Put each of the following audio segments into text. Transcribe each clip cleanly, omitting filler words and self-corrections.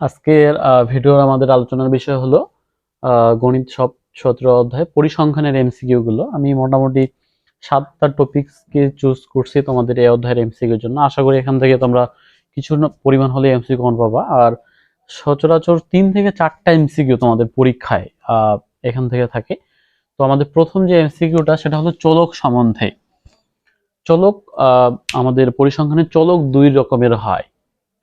আজকের ভিডিওর আমাদের আলোচনার বিষয় হলো গণিত 17 অধ্যায় পরিসংখ্যানের এমসিকিউ গুলো। আমি মোটামুটি 7টা টপিকসকে চুজ করছি তোমাদের এই অধ্যায়ের এমসিকিউর জন্য। আশা করি এখান থেকে তোমরা কিছু পরিমাণ হলে এমসিকিউ কমন পাবা। আর সচরাচর 3 থেকে 4টা এমসিকিউ তোমাদের পরীক্ষায় এখান থেকে থাকে। তো আমাদের প্রথম যে এমসিকিউটা সেটা হলো চলক সম্বন্ধে। চলক আমাদের পরিসংখ্যানের চলক দুই রকমের হয়,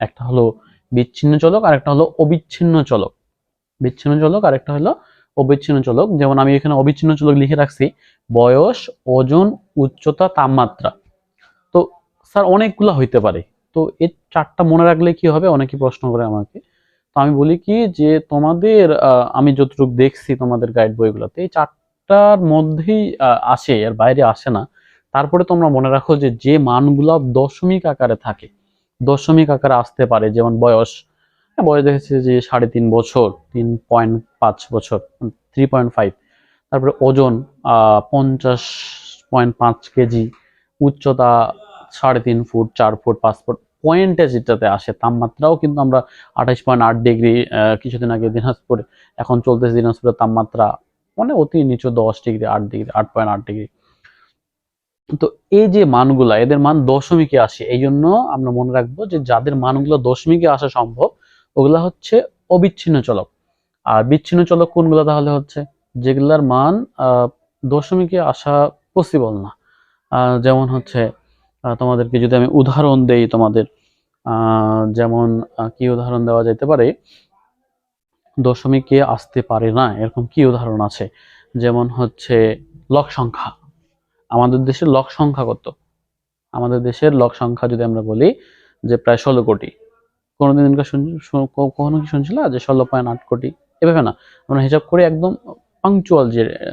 একটা হলো বিচ্ছিন্ন চলক আর একটা হলো অবিচ্ছিন্ন চলক। বিচ্ছিন্ন চলক আর একটা হলো অবিচ্ছিন্ন চলক। যেমন আমি এখানে অবিচ্ছিন্ন চলক লিখে রাখছি বয়স, ওজন, উচ্চতা, তাপমাত্রা। তো স্যার অনেকগুলো হইতে পারে, তো এই 4টা মনে রাখলে কি হবে, অনেকে প্রশ্ন করে আমাকে। তো আমি বলি কি যে তোমাদের আমি যতটুকু দেখছি তোমাদের গাইড বইগুলোতে এই 4টার মধ্যেই আসে, এর বাইরে আসে না। তারপরে তোমরা মনে রাখো যে যে মানগুলো দশমিক আকারে থাকে, দশমিক আকারে আসতে পারে, যেমন বয়স, বয়স দেখেছি যে 3.5 বছর, 3.5 বছর, 3.5। তারপরে ওজন 50.5 কেজি, উচ্চতা 3.5 ফুট, 4 ফুট, 5 ফুট। পয়েন্টে যেটাতে আসে, তাপমাত্রাও কিন্তু আমরা 28.8 ডিগ্রি, কিছুদিন আগে দিনাজপুরে, এখন চলতেছে দিনাজপুরের তাপমাত্রা মানে অতি নিচু 10 ডিগ্রি, 8 ডিগ্রি, 8.8 ডিগ্রি। তো এই যে মানগুলা, এদের মান দশমিকে আসে, এই জন্য আমরা মনে রাখবো যে যাদের মানগুলো দশমিকে আসা সম্ভব ওগুলা হচ্ছে অবিচ্ছিন্ন চলক। আর বিচ্ছিন্ন চলক কোনগুলো তাহলে হচ্ছে যেগুলার মান দশমিকে আসা পসিবল না। যেমন হচ্ছে তোমাদেরকে যদি আমি উদাহরণ দেই তোমাদের, যেমন কি উদাহরণ দেওয়া যেতে পারে, দশমিকে আসতে পারে না এরকম কি উদাহরণ আছে? যেমন হচ্ছে লক সংখ্যা। আমাদের দেশের লক সংখ্যা কত? আমাদের দেশের লক সংখ্যা যদি আমরা বলি যে প্রায় 16 কোটি। কোনোদিন কখনো কি শুনছিল যে 16.8 কোটি? এভাবে না, আমরা হিসাব করি একদম পাংচুয়াল,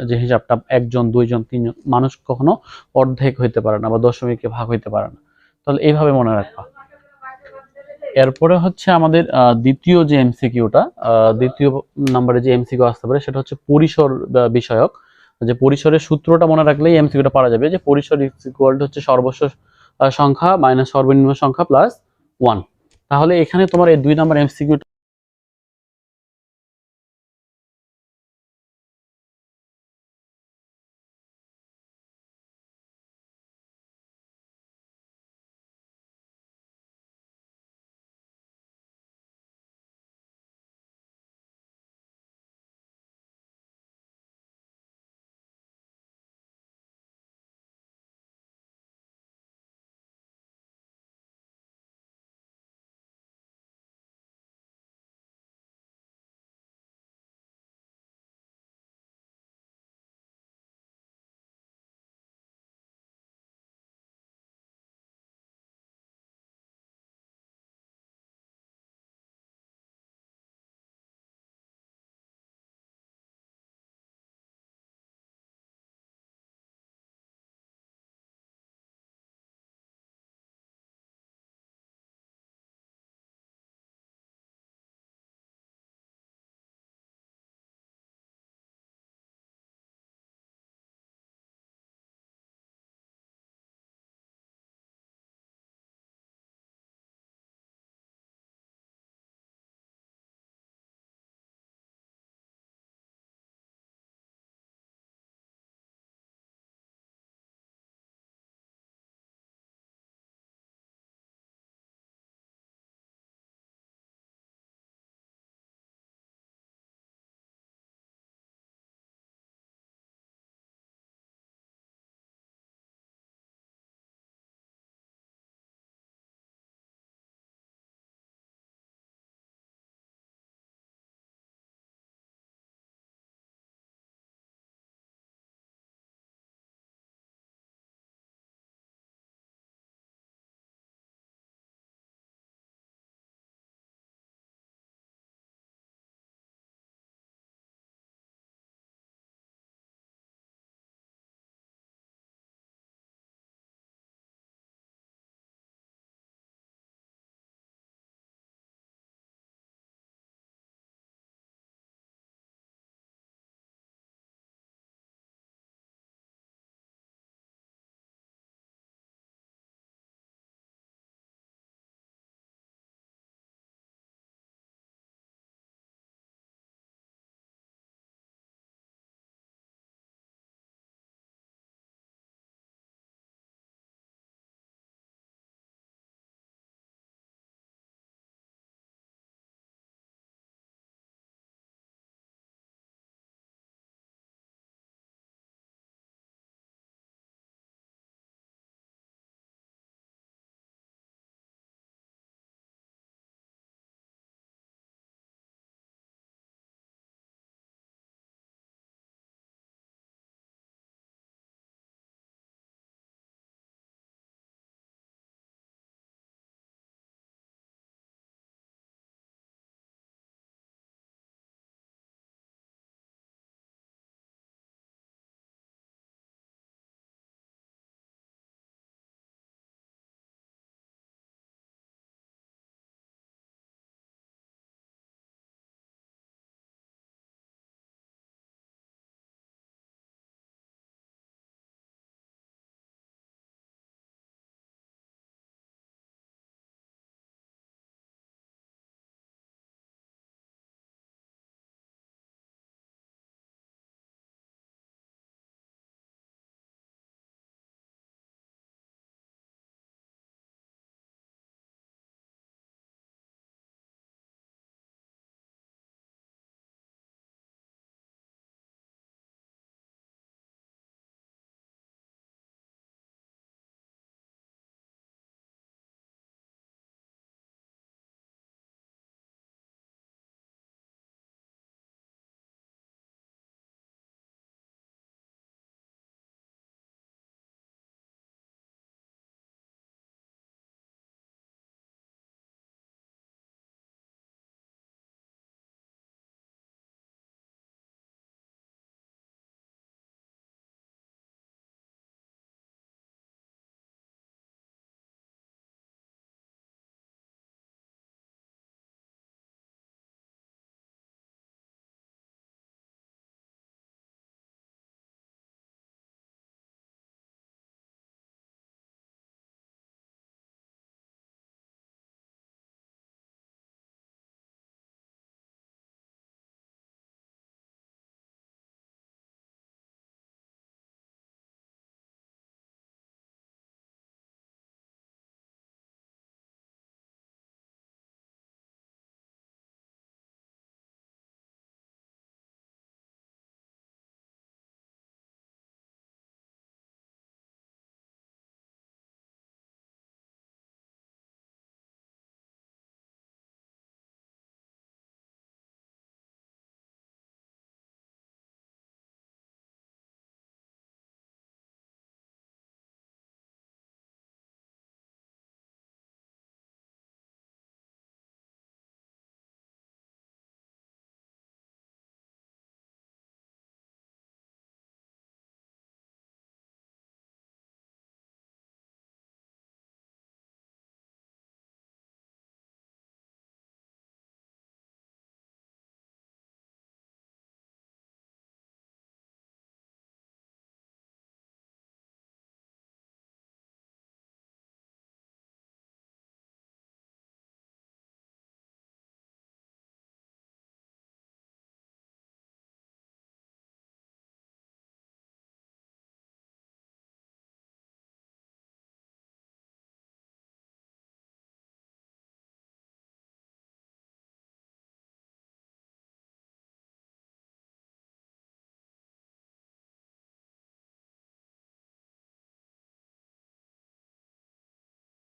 যে হিসাবটা 1 জন 2 জন 3 জন মানুষ কখনো অর্ধেক হইতে পারে না বা দশমিকে ভাগ হইতে পারে না। তাহলে এইভাবে মনে রাখবা। এরপরে হচ্ছে আমাদের দ্বিতীয় যে এমসিকিউটা, দ্বিতীয় নম্বরে যে এমসিকিউ আসতে পারে সেটা হচ্ছে পরিসর বিষয়ক। যে পরিসরের সূত্রটা মনে রাখলেই এমসিকিউটা পারা যাবে, যে পরিসর ইকুয়াল টু হচ্ছে সর্বোচ্চ সংখ্যা মাইনাস সর্বনিম্ন সংখ্যা প্লাস 1। তাহলে এখানে তোমার এই 2 নম্বর এমসিকিউ